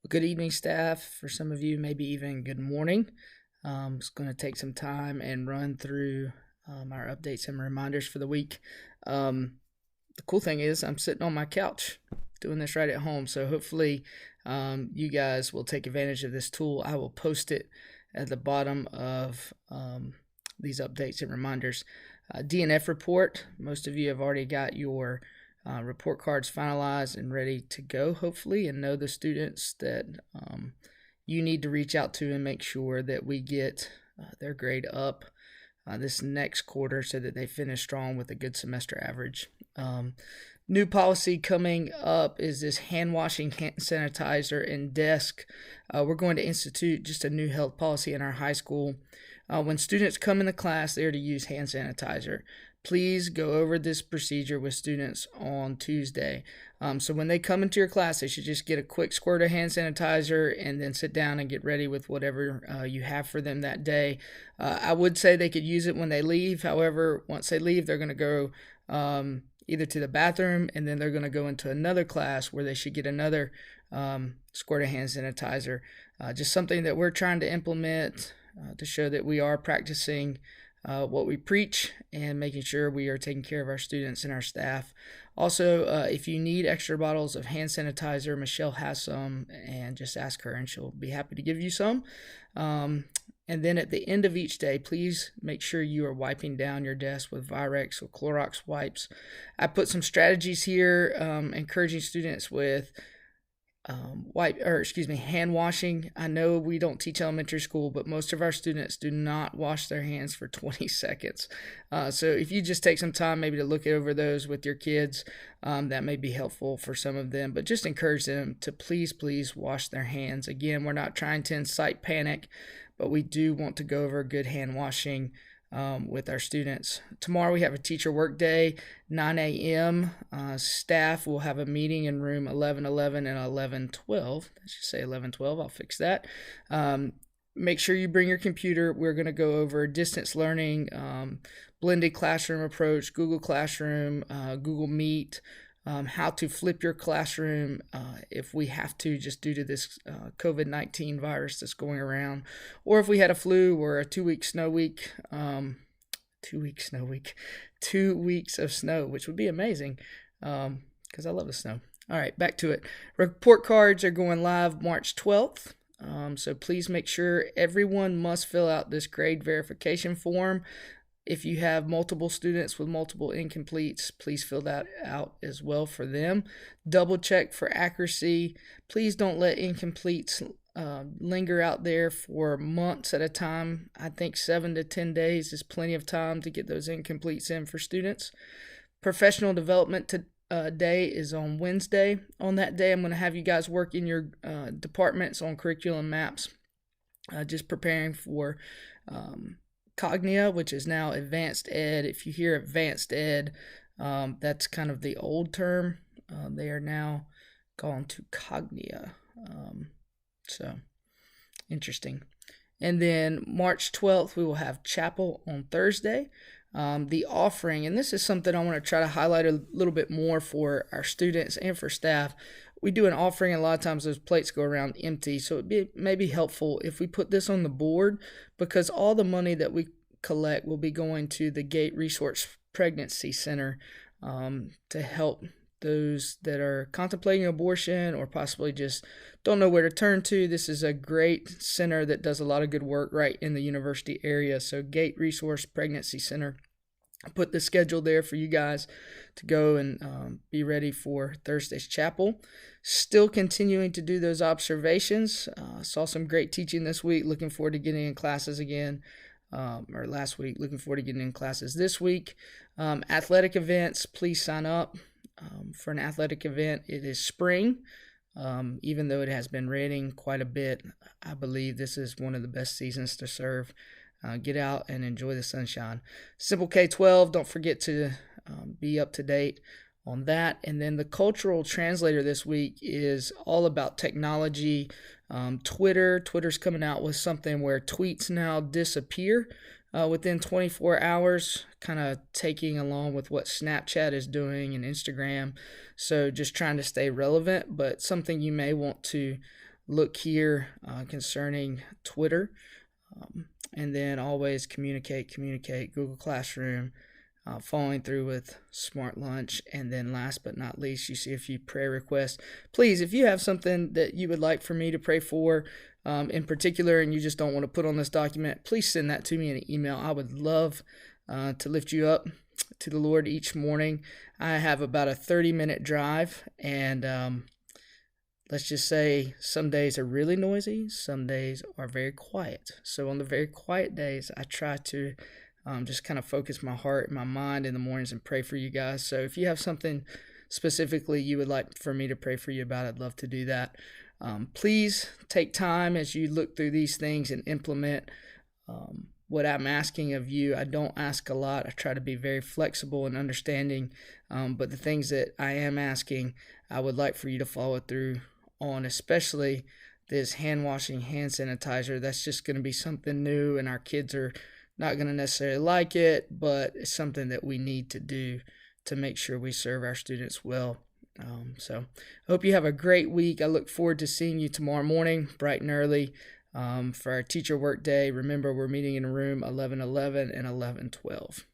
Good evening, staff. For some of you, maybe even good morning. Just going to take some time and run through our updates and reminders for the week. The cool thing is, I'm sitting on my couch doing this right at home, so hopefully, you guys will take advantage of this tool. I will post it at the bottom of these updates and reminders. DNF report. Most of you have already got your report cards finalized and ready to go, hopefully, and know the students that you need to reach out to and make sure that we get their grade up this next quarter so that they finish strong with a good semester average. New policy coming up is this hand washing, hand sanitizer, and desk. We're going to institute just a new health policy in our high school. When students come into class, they are to use hand sanitizer. Please go over this procedure with students on Tuesday. So when they come into your class, they should just get a quick squirt of hand sanitizer and then sit down and get ready with whatever you have for them that day. I would say they could use it when they leave. However, once they leave, they're going to go either to the bathroom and then they're going to go into another class where they should get another squirt of hand sanitizer. Just something that we're trying to implement to show that we are practicing what we preach and making sure we are taking care of our students and our staff. Also, if you need extra bottles of hand sanitizer, Michelle has some, and just ask her and she'll be happy to give you some. And then at the end of each day, please make sure you are wiping down your desk with Virex or Clorox wipes. I put some strategies here, encouraging students with hand washing. I know we don't teach elementary school, but most of our students do not wash their hands for 20 seconds. So if you just take some time maybe to look over those with your kids, that may be helpful for some of them, but just encourage them to please wash their hands. Again, we're not trying to incite panic, but we do want to go over good hand washing with our students. Tomorrow we have a teacher work day, 9 a.m. Staff will have a meeting in room 1111 and 1112. I should say 1112. I'll fix that. Make sure you bring your computer. We're going to go over distance learning, blended classroom approach, Google Classroom, Google Meet, how to flip your classroom if we have to, just due to this COVID-19 virus that's going around, or if we had a flu or a 2-week snow week, 2 weeks of snow, which would be amazing because I love the snow. All right, back to it. Report cards are going live March 12th. So please make sure everyone must fill out this grade verification form. If you have multiple students with multiple incompletes, please fill that out as well for them. Double check for accuracy. Please don't let incompletes linger out there for months at a time. I think 7 to 10 days is plenty of time to get those incompletes in for students. Professional development day is on Wednesday. On that day, I'm going to have you guys work in your departments on curriculum maps, just preparing for Cognia, which is now advanced ed. If you hear advanced ed, that's kind of the old term. They are now gone to Cognia. So interesting. And then March 12th, we will have chapel on Thursday. The offering, and this is something I want to try to highlight a little bit more for our students and for staff. We do an offering, and a lot of times those plates go around empty, so it may be helpful if we put this on the board, because all the money that we collect will be going to the Gate Resource Pregnancy Center to help those that are contemplating abortion or possibly just don't know where to turn to. This is a great center that does a lot of good work right in the university area. So Gate Resource Pregnancy Center. I put the schedule there for you guys to go and be ready for Thursday's chapel. Still continuing to do those observations. Saw some great teaching this week. Looking forward to getting in classes again. Or last week. Looking forward to getting in classes this week. Athletic events, please sign up for an athletic event. It is spring. Even though it has been raining quite a bit, I believe this is one of the best seasons to serve. Get out and enjoy the sunshine. Simple K-12, don't forget to be up to date on that. And then the cultural translator this week is all about technology. Twitter's coming out with something where tweets now disappear within 24 hours, kind of taking along with what Snapchat is doing and Instagram. So just trying to stay relevant, but something you may want to look here concerning Twitter. And then always communicate, Google Classroom, following through with Smart Lunch. And then last but not least, you see a few prayer requests. Please, if you have something that you would like for me to pray for in particular, and you just don't want to put on this document, please send that to me in an email. I would love to lift you up to the Lord each morning. I have about a 30-minute drive, and let's just say some days are really noisy, some days are very quiet. So on the very quiet days, I try to just kind of focus my heart and my mind in the mornings and pray for you guys. So if you have something specifically you would like for me to pray for you about, I'd love to do that. Please take time as you look through these things and implement what I'm asking of you. I don't ask a lot. I try to be very flexible and understanding, but the things that I am asking, I would like for you to follow through on, especially this hand washing, hand sanitizer. That's just going to be something new, and our kids are not going to necessarily like it, but it's something that we need to do to make sure we serve our students well. So I hope you have a great week. I look forward to seeing you tomorrow morning, bright and early, for our teacher work day. Remember, we're meeting in room 1111 and 1112.